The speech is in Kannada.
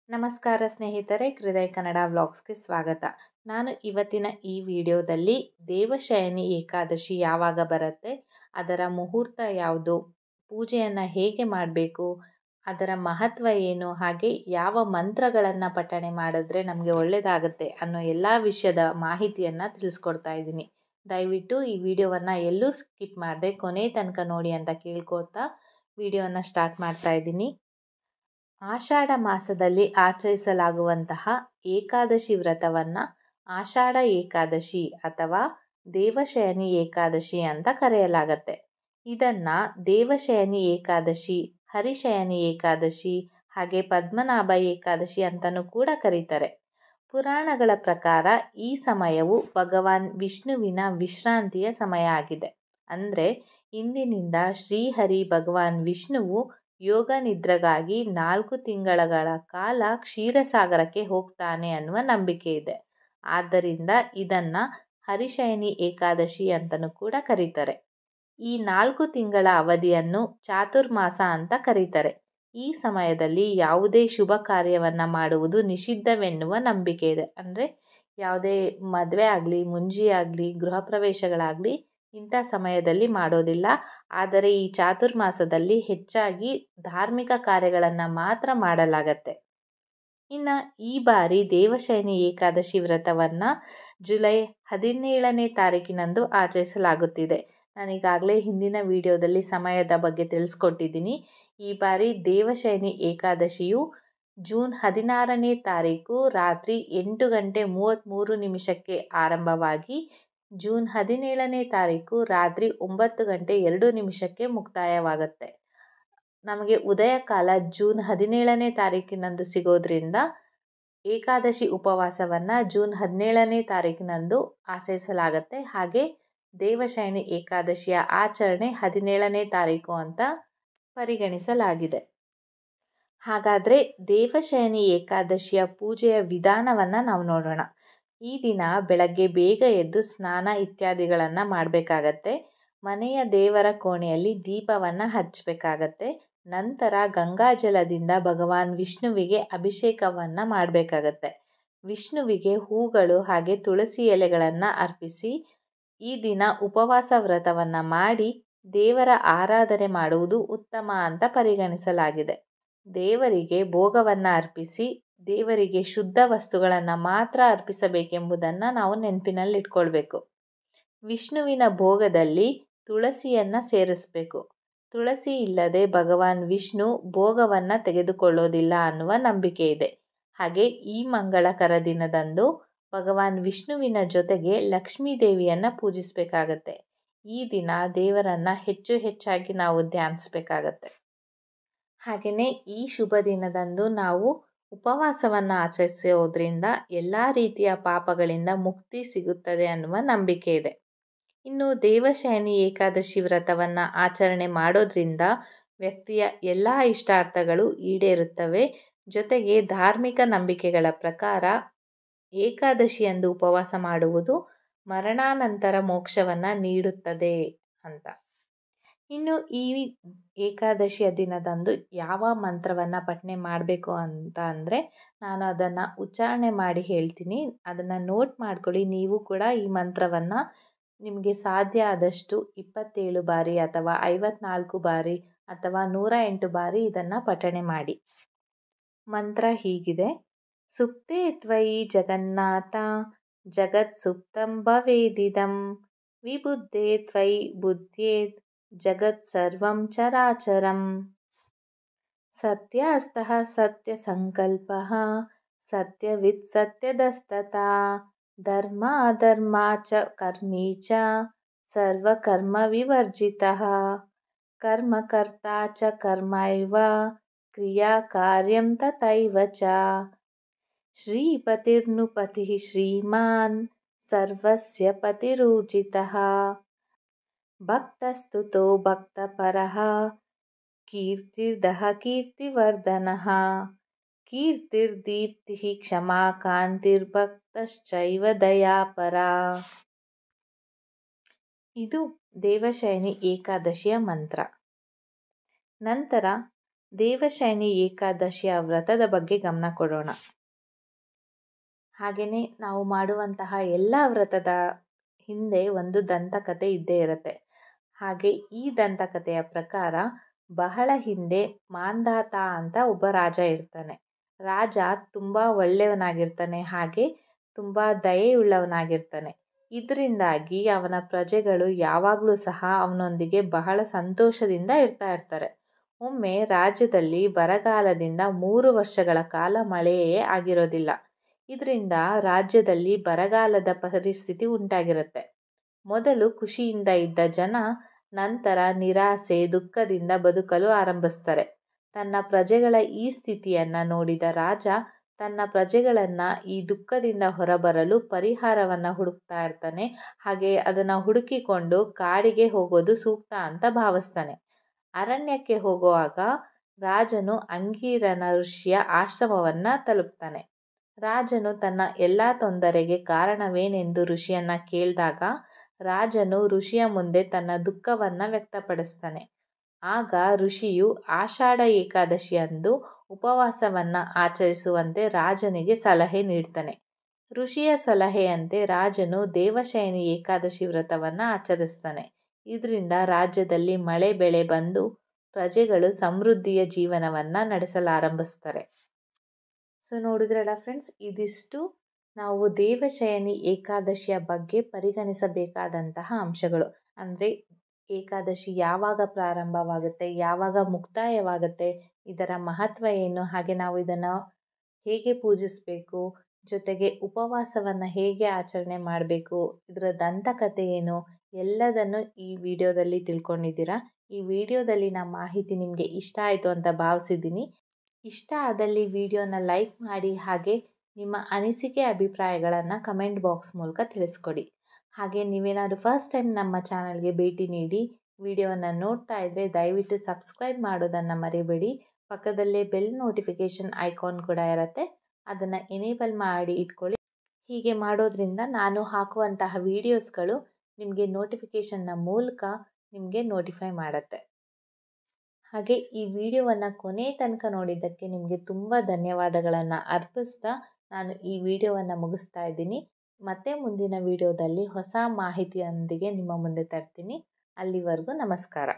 ನಮಸ್ಕಾರ ಸ್ನೇಹಿತರೆ, ಹೃದಯ ಕನ್ನಡ ವ್ಲಾಗ್ಸ್ಗೆ ಸ್ವಾಗತ. ನಾನು ಇವತ್ತಿನ ಈ ವಿಡಿಯೋದಲ್ಲಿ ದೇವಶಯನಿ ಏಕಾದಶಿ ಯಾವಾಗ ಬರುತ್ತೆ, ಅದರ ಮುಹೂರ್ತ ಯಾವುದು, ಪೂಜೆಯನ್ನು ಹೇಗೆ ಮಾಡಬೇಕು, ಅದರ ಮಹತ್ವ ಏನು, ಹಾಗೆ ಯಾವ ಮಂತ್ರಗಳನ್ನು ಪಠಣೆ ಮಾಡಿದ್ರೆ ನಮಗೆ ಒಳ್ಳೆಯದಾಗುತ್ತೆ ಅನ್ನೋ ಎಲ್ಲ ವಿಷಯದ ಮಾಹಿತಿಯನ್ನು ತಿಳಿಸ್ಕೊಡ್ತಾ ಇದ್ದೀನಿ. ದಯವಿಟ್ಟು ಈ ವಿಡಿಯೋವನ್ನು ಎಲ್ಲೂ ಸ್ಕಿಪ್ ಮಾಡದೆ ಕೊನೆ ತನಕ ನೋಡಿ ಅಂತ ಕೇಳ್ಕೊಳ್ತಾ ವಿಡಿಯೋನ ಸ್ಟಾರ್ಟ್ ಮಾಡ್ತಾ ಇದ್ದೀನಿ. ಆಷಾಢ ಮಾಸದಲ್ಲಿ ಆಚರಿಸಲಾಗುವಂತಹ ಏಕಾದಶಿ ವ್ರತವನ್ನು ಆಷಾಢ ಏಕಾದಶಿ ಅಥವಾ ದೇವಶಯನಿ ಏಕಾದಶಿ ಅಂತ ಕರೆಯಲಾಗತ್ತೆ. ಇದನ್ನು ದೇವಶಯನಿ ಏಕಾದಶಿ, ಹರಿಶಯನಿ ಏಕಾದಶಿ, ಹಾಗೆ ಪದ್ಮನಾಭ ಏಕಾದಶಿ ಅಂತಲೂ ಕೂಡ ಕರೀತಾರೆ. ಪುರಾಣಗಳ ಪ್ರಕಾರ ಈ ಸಮಯವು ಭಗವಾನ್ ವಿಷ್ಣುವಿನ ವಿಶ್ರಾಂತಿಯ ಸಮಯ ಆಗಿದೆ. ಅಂದರೆ ಇಂದಿನಿಂದ ಶ್ರೀಹರಿ ಭಗವಾನ್ ವಿಷ್ಣುವು ಯೋಗ ನಿದ್ರೆಗಾಗಿ 4 ತಿಂಗಳ ಕಾಲ ಕ್ಷೀರಸಾಗರಕ್ಕೆ ಹೋಗ್ತಾನೆ ಅನ್ನುವ ನಂಬಿಕೆ ಇದೆ. ಆದ್ದರಿಂದ ಇದನ್ನು ಹರಿಶಯನಿ ಏಕಾದಶಿ ಅಂತಲೂ ಕೂಡ ಕರೀತಾರೆ. ಈ 4 ತಿಂಗಳ ಅವಧಿಯನ್ನು ಚಾತುರ್ಮಾಸ ಅಂತ ಕರೀತಾರೆ. ಈ ಸಮಯದಲ್ಲಿ ಯಾವುದೇ ಶುಭ ಕಾರ್ಯವನ್ನು ಮಾಡುವುದು ನಿಷಿದ್ಧವೆನ್ನುವ ನಂಬಿಕೆ ಇದೆ. ಅಂದರೆ ಯಾವುದೇ ಮದುವೆ ಆಗಲಿ, ಮುಂಜಿ ಆಗಲಿ, ಗೃಹ ಪ್ರವೇಶಗಳಾಗಲಿ ಇಂಥ ಸಮಯದಲ್ಲಿ ಮಾಡೋದಿಲ್ಲ. ಆದರೆ ಈ ಚಾತುರ್ಮಾಸದಲ್ಲಿ ಹೆಚ್ಚಾಗಿ ಧಾರ್ಮಿಕ ಕಾರ್ಯಗಳನ್ನು ಮಾತ್ರ ಮಾಡಲಾಗತ್ತೆ. ಇನ್ನು ಈ ಬಾರಿ ದೇವಶಯನಿ ಏಕಾದಶಿ ವ್ರತವನ್ನು ಜುಲೈ 17ನೇ ತಾರೀಕಿನಂದು ಆಚರಿಸಲಾಗುತ್ತಿದೆ. ನಾನೀಗಾಗಲೇ ಹಿಂದಿನ ವಿಡಿಯೋದಲ್ಲಿ ಸಮಯದ ಬಗ್ಗೆ ತಿಳಿಸ್ಕೊಟ್ಟಿದ್ದೀನಿ. ಈ ಬಾರಿ ದೇವಶಯನಿ ಏಕಾದಶಿಯು ಜೂನ್ 16ನೇ ತಾರೀಕು ರಾತ್ರಿ 8:33 ಆರಂಭವಾಗಿ ಜೂನ್ 17ನೇ ತಾರೀಕು ರಾತ್ರಿ 9:02 ಮುಕ್ತಾಯವಾಗುತ್ತೆ. ನಮಗೆ ಉದಯ ಕಾಲ ಜೂನ್ 17ನೇ ತಾರೀಕಿನಂದು ಸಿಗೋದ್ರಿಂದ ಏಕಾದಶಿ ಉಪವಾಸವನ್ನು ಜೂನ್ 17ನೇ ತಾರೀಕಿನಂದು ಆಚರಿಸಲಾಗುತ್ತೆ. ಹಾಗೆ ದೇವಶಯನಿ ಏಕಾದಶಿಯ ಆಚರಣೆ 17ನೇ ತಾರೀಕು ಅಂತ ಪರಿಗಣಿಸಲಾಗಿದೆ. ಹಾಗಾದರೆ ದೇವಶಯನಿ ಏಕಾದಶಿಯ ಪೂಜೆಯ ವಿಧಾನವನ್ನು ನಾವು ನೋಡೋಣ. ಈ ದಿನ ಬೆಳಗ್ಗೆ ಬೇಗ ಎದ್ದು ಸ್ನಾನ ಇತ್ಯಾದಿಗಳನ್ನು ಮಾಡಬೇಕಾಗತ್ತೆ. ಮನೆಯ ದೇವರ ಕೋಣೆಯಲ್ಲಿ ದೀಪವನ್ನು ಹಚ್ಚಬೇಕಾಗತ್ತೆ. ನಂತರ ಗಂಗಾಜಲದಿಂದ ಭಗವಾನ್ ವಿಷ್ಣುವಿಗೆ ಅಭಿಷೇಕವನ್ನು ಮಾಡಬೇಕಾಗತ್ತೆ. ವಿಷ್ಣುವಿಗೆ ಹೂಗಳು ಹಾಗೆ ತುಳಸಿ ಎಲೆಗಳನ್ನು ಅರ್ಪಿಸಿ ಈ ದಿನ ಉಪವಾಸ ವ್ರತವನ್ನು ಮಾಡಿ ದೇವರ ಆರಾಧನೆ ಮಾಡುವುದು ಉತ್ತಮ ಅಂತ ಪರಿಗಣಿಸಲಾಗಿದೆ. ದೇವರಿಗೆ ಭೋಗವನ್ನು ಅರ್ಪಿಸಿ ದೇವರಿಗೆ ಶುದ್ಧ ವಸ್ತುಗಳನ್ನು ಮಾತ್ರ ಅರ್ಪಿಸಬೇಕೆಂಬುದನ್ನು ನಾವು ನೆನಪಿನಲ್ಲಿಟ್ಕೊಳ್ಬೇಕು. ವಿಷ್ಣುವಿನ ಭೋಗದಲ್ಲಿ ತುಳಸಿಯನ್ನು ಸೇರಿಸಬೇಕು. ತುಳಸಿ ಇಲ್ಲದೆ ಭಗವಾನ್ ವಿಷ್ಣು ಭೋಗವನ್ನು ತೆಗೆದುಕೊಳ್ಳೋದಿಲ್ಲ ಅನ್ನುವ ನಂಬಿಕೆ ಇದೆ. ಹಾಗೆ ಈ ಮಂಗಳಕರ ದಿನದಂದು ಭಗವಾನ್ ವಿಷ್ಣುವಿನ ಜೊತೆಗೆ ಲಕ್ಷ್ಮೀ ದೇವಿಯನ್ನು ಪೂಜಿಸಬೇಕಾಗತ್ತೆ. ಈ ದಿನ ದೇವರನ್ನು ಹೆಚ್ಚಾಗಿ ನಾವು ಧ್ಯಾನಿಸಬೇಕಾಗತ್ತೆ. ಹಾಗೆಯೇ ಈ ಶುಭ ದಿನದಂದು ನಾವು ಉಪವಾಸವನ್ನು ಆಚರಿಸೋದ್ರಿಂದ ಎಲ್ಲ ರೀತಿಯ ಪಾಪಗಳಿಂದ ಮುಕ್ತಿ ಸಿಗುತ್ತದೆ ಅನ್ನುವ ನಂಬಿಕೆ ಇದೆ. ಇನ್ನು ದೇವಶಯನಿ ಏಕಾದಶಿ ವ್ರತವನ್ನು ಆಚರಣೆ ಮಾಡೋದ್ರಿಂದ ವ್ಯಕ್ತಿಯ ಎಲ್ಲ ಇಷ್ಟಾರ್ಥಗಳು ಈಡೇರುತ್ತವೆ. ಜೊತೆಗೆ ಧಾರ್ಮಿಕ ನಂಬಿಕೆಗಳ ಪ್ರಕಾರ ಏಕಾದಶಿಯಂದು ಉಪವಾಸ ಮಾಡುವುದು ಮರಣಾನಂತರ ಮೋಕ್ಷವನ್ನು ನೀಡುತ್ತದೆ ಅಂತ. ಇನ್ನು ಈ ಏಕಾದಶಿಯ ದಿನದಂದು ಯಾವ ಮಂತ್ರವನ್ನು ಪಠಣೆ ಮಾಡಬೇಕು ಅಂತ ಅಂದರೆ ನಾನು ಅದನ್ನು ಉಚ್ಚಾರಣೆ ಮಾಡಿ ಹೇಳ್ತೀನಿ. ಅದನ್ನು ನೋಟ್ ಮಾಡ್ಕೊಳ್ಳಿ. ನೀವು ಕೂಡ ಈ ಮಂತ್ರವನ್ನು ನಿಮಗೆ ಸಾಧ್ಯ ಆದಷ್ಟು 27 ಬಾರಿ ಅಥವಾ 54 ಬಾರಿ ಅಥವಾ 108 ಬಾರಿ ಇದನ್ನು ಪಠಣೆ ಮಾಡಿ. ಮಂತ್ರ ಹೀಗಿದೆ: ಸುಪ್ತೇ ತ್ವಯಿ ಜಗನ್ನಾಥ ಜಗತ್ ಸುಪ್ತಂ ಭವೇದಿದಂ ವಿಬುದ್ಧೇ ತ್ವಯಿ ಬುದ್ಧ್ಯೇತ್ ಜಗತ್ ಸರ್ವಂ ಚರಾಚರಂ ಸತ್ಯಾಸ್ತಃ ಸತ್ಯ ಸಂಕಲ್ಪಃ ಸತ್ಯವಿತ್ ಸತ್ಯದಸ್ತತಾ ಧರ್ಮ ಅಧರ್ಮ ಚ ಕರ್ಮೀ ಚ ಸರ್ವಕರ್ಮ ವಿವರ್ಜಿತಃ ಕರ್ಮಕರ್ತಾ ಚ ಕರ್ಮೈವ ಕ್ರಿಯಾ ಕಾರ್ಯಂ ತಥೈವ ಚ ಶ್ರೀಪತಿರ್ನುಪತಿಃ ಶ್ರೀಮಾನ್ ಸರ್ವಸ್ಯ ಪತಿರೂರ್ಜಿತಃ ಭಕ್ತಸ್ತುತೋ ಭಕ್ತಪರಃ ಕೀರ್ತಿರ್ದಃ ಕೀರ್ತಿವರ್ಧನಃ ಕೀರ್ತಿರ್ದೀಪ್ತಿಃ ಕ್ಷಮಾ ಕಾಂತಿರ್ಭಕ್ತಶ್ಚೈವ ದಯಾಪರ. ಇದು ದೇವಶಯನಿ ಏಕಾದಶಿಯ ಮಂತ್ರ. ನಂತರ ದೇವಶಯನಿ ಏಕಾದಶಿಯ ವ್ರತದ ಬಗ್ಗೆ ಗಮನ ಕೊಡೋಣ. ಹಾಗೆಯೇ ನಾವು ಮಾಡುವಂತಹ ಎಲ್ಲ ವ್ರತದ ಹಿಂದೆ ಒಂದು ದಂತಕಥೆ ಇದ್ದೇ ಇರುತ್ತೆ. ಹಾಗೆ ಈ ದಂತಕಥೆಯ ಪ್ರಕಾರ ಬಹಳ ಹಿಂದೆ ಮಾಂಧಾತ ಅಂತ ಒಬ್ಬ ರಾಜ ಇರ್ತಾನೆ. ರಾಜ ತುಂಬ ಒಳ್ಳೆಯವನಾಗಿರ್ತಾನೆ, ಹಾಗೆ ತುಂಬ ದಯೆಯುಳ್ಳವನಾಗಿರ್ತಾನೆ. ಇದರಿಂದಾಗಿ ಅವನ ಪ್ರಜೆಗಳು ಯಾವಾಗಲೂ ಸಹ ಅವನೊಂದಿಗೆ ಬಹಳ ಸಂತೋಷದಿಂದ ಇರ್ತಾರೆ. ಒಮ್ಮೆ ರಾಜ್ಯದಲ್ಲಿ ಬರಗಾಲದಿಂದ 3 ವರ್ಷಗಳ ಕಾಲ ಮಳೆಯೇ ಆಗಿರೋದಿಲ್ಲ. ಇದರಿಂದ ರಾಜ್ಯದಲ್ಲಿ ಬರಗಾಲದ ಪರಿಸ್ಥಿತಿ ಉಂಟಾಗಿರುತ್ತೆ. ಮೊದಲು ಖುಷಿಯಿಂದ ಇದ್ದ ಜನ ನಂತರ ನಿರಾಸೆ, ದುಃಖದಿಂದ ಬದುಕಲು ಆರಂಭಿಸ್ತಾರೆ. ತನ್ನ ಪ್ರಜೆಗಳ ಈ ಸ್ಥಿತಿಯನ್ನು ನೋಡಿದ ರಾಜ ತನ್ನ ಪ್ರಜೆಗಳನ್ನು ಈ ದುಃಖದಿಂದ ಹೊರಬರಲು ಪರಿಹಾರವನ್ನು ಹುಡುಕ್ತಾ ಇರ್ತಾನೆ. ಹಾಗೆ ಅದನ್ನು ಹುಡುಕಿಕೊಂಡು ಕಾಡಿಗೆ ಹೋಗೋದು ಸೂಕ್ತ ಅಂತ ಭಾವಿಸ್ತಾನೆ. ಅರಣ್ಯಕ್ಕೆ ಹೋಗುವಾಗ ರಾಜನು ಅಂಗೀರನ ಋಷಿಯ ಆಶ್ರಮವನ್ನು ತಲುಪ್ತಾನೆ. ರಾಜನು ತನ್ನ ಎಲ್ಲ ತೊಂದರೆಗೆ ಕಾರಣವೇನೆಂದು ಋಷಿಯನ್ನ ಕೇಳಿದಾಗ ರಾಜನು ಋಷಿಯ ಮುಂದೆ ತನ್ನ ದುಃಖವನ್ನು ವ್ಯಕ್ತಪಡಿಸ್ತಾನೆ. ಆಗ ಋಷಿಯು ಆಷಾಢ ಏಕಾದಶಿಯಂದು ಉಪವಾಸವನ್ನು ಆಚರಿಸುವಂತೆ ರಾಜನಿಗೆ ಸಲಹೆ ನೀಡ್ತಾನೆ. ಋಷಿಯ ಸಲಹೆಯಂತೆ ರಾಜನು ದೇವಶಯನಿ ಏಕಾದಶಿ ವ್ರತವನ್ನು ಆಚರಿಸ್ತಾನೆ. ಇದರಿಂದ ರಾಜ್ಯದಲ್ಲಿ ಮಳೆ ಬೆಳೆ ಬಂದು ಪ್ರಜೆಗಳು ಸಮೃದ್ಧಿಯ ಜೀವನವನ್ನು ನಡೆಸಲಾರಂಭಿಸ್ತಾರೆ. ಸೊ ನೋಡಿದ್ರಲ್ಲ ಫ್ರೆಂಡ್ಸ್, ಇದಿಷ್ಟು ನಾವು ದೇವಶಯನಿ ಏಕಾದಶಿಯ ಬಗ್ಗೆ ಪರಿಗಣಿಸಬೇಕಾದಂತಹ ಅಂಶಗಳು. ಅಂದರೆ ಏಕಾದಶಿ ಯಾವಾಗ ಪ್ರಾರಂಭವಾಗುತ್ತೆ, ಯಾವಾಗ ಮುಕ್ತಾಯವಾಗುತ್ತೆ, ಇದರ ಮಹತ್ವ ಏನು, ಹಾಗೆ ನಾವು ಇದನ್ನು ಹೇಗೆ ಪೂಜಿಸಬೇಕು, ಜೊತೆಗೆ ಉಪವಾಸವನ್ನು ಹೇಗೆ ಆಚರಣೆ ಮಾಡಬೇಕು, ಇದರ ದಂತಕಥೆ ಏನು, ಎಲ್ಲದನ್ನು ಈ ವಿಡಿಯೋದಲ್ಲಿ ತಿಳ್ಕೊಂಡಿದ್ದೀರಾ. ಈ ವಿಡಿಯೋದಲ್ಲಿನ ಮಾಹಿತಿ ನಿಮಗೆ ಇಷ್ಟ ಆಯಿತು ಅಂತ ಭಾವಿಸಿದ್ದೀನಿ. ಇಷ್ಟ ಆದಲ್ಲಿ ವಿಡಿಯೋನ ಲೈಕ್ ಮಾಡಿ, ಹಾಗೆ ನಿಮ್ಮ ಅನಿಸಿಕೆ ಅಭಿಪ್ರಾಯಗಳನ್ನು ಕಮೆಂಟ್ ಬಾಕ್ಸ್ ಮೂಲಕ ತಿಳಿಸ್ಕೊಡಿ. ಹಾಗೆ ನೀವೇನಾದರೂ ಫಸ್ಟ್ ಟೈಮ್ ನಮ್ಮ ಚಾನಲ್ಗೆ ಭೇಟಿ ನೀಡಿ ವಿಡಿಯೋನ ನೋಡ್ತಾ ಇದ್ದರೆ ದಯವಿಟ್ಟು ಸಬ್ಸ್ಕ್ರೈಬ್ ಮಾಡೋದನ್ನು ಮರಿಬೇಡಿ. ಪಕ್ಕದಲ್ಲೇ ಬೆಲ್ ನೋಟಿಫಿಕೇಷನ್ ಐಕಾನ್ ಕೂಡ ಇರುತ್ತೆ, ಅದನ್ನು ಎನೇಬಲ್ ಮಾಡಿ ಇಟ್ಕೊಳ್ಳಿ. ಹೀಗೆ ಮಾಡೋದ್ರಿಂದ ನಾನು ಹಾಕುವಂತಹ ವಿಡಿಯೋಸ್ಗಳು ನಿಮಗೆ ನೋಟಿಫಿಕೇಷನ್ನ ಮೂಲಕ ನಿಮಗೆ ನೋಟಿಫೈ ಮಾಡುತ್ತೆ. ಹಾಗೆ ಈ ವಿಡಿಯೋವನ್ನು ಕೊನೆ ತನಕ ನೋಡಿದ್ದಕ್ಕೆ ನಿಮಗೆ ತುಂಬ ಧನ್ಯವಾದಗಳನ್ನು ಅರ್ಪಿಸ್ತಾ ನಾನು ಈ ವಿಡಿಯೋವನ್ನು ಮುಗಿಸ್ತಾ ಇದ್ದೀನಿ. ಮತ್ತೆ ಮುಂದಿನ ವಿಡಿಯೋದಲ್ಲಿ ಹೊಸ ಮಾಹಿತಿಯೊಂದಿಗೆ ನಿಮ್ಮ ಮುಂದೆ ತರ್ತೀನಿ. ಅಲ್ಲಿವರೆಗೂ ನಮಸ್ಕಾರ.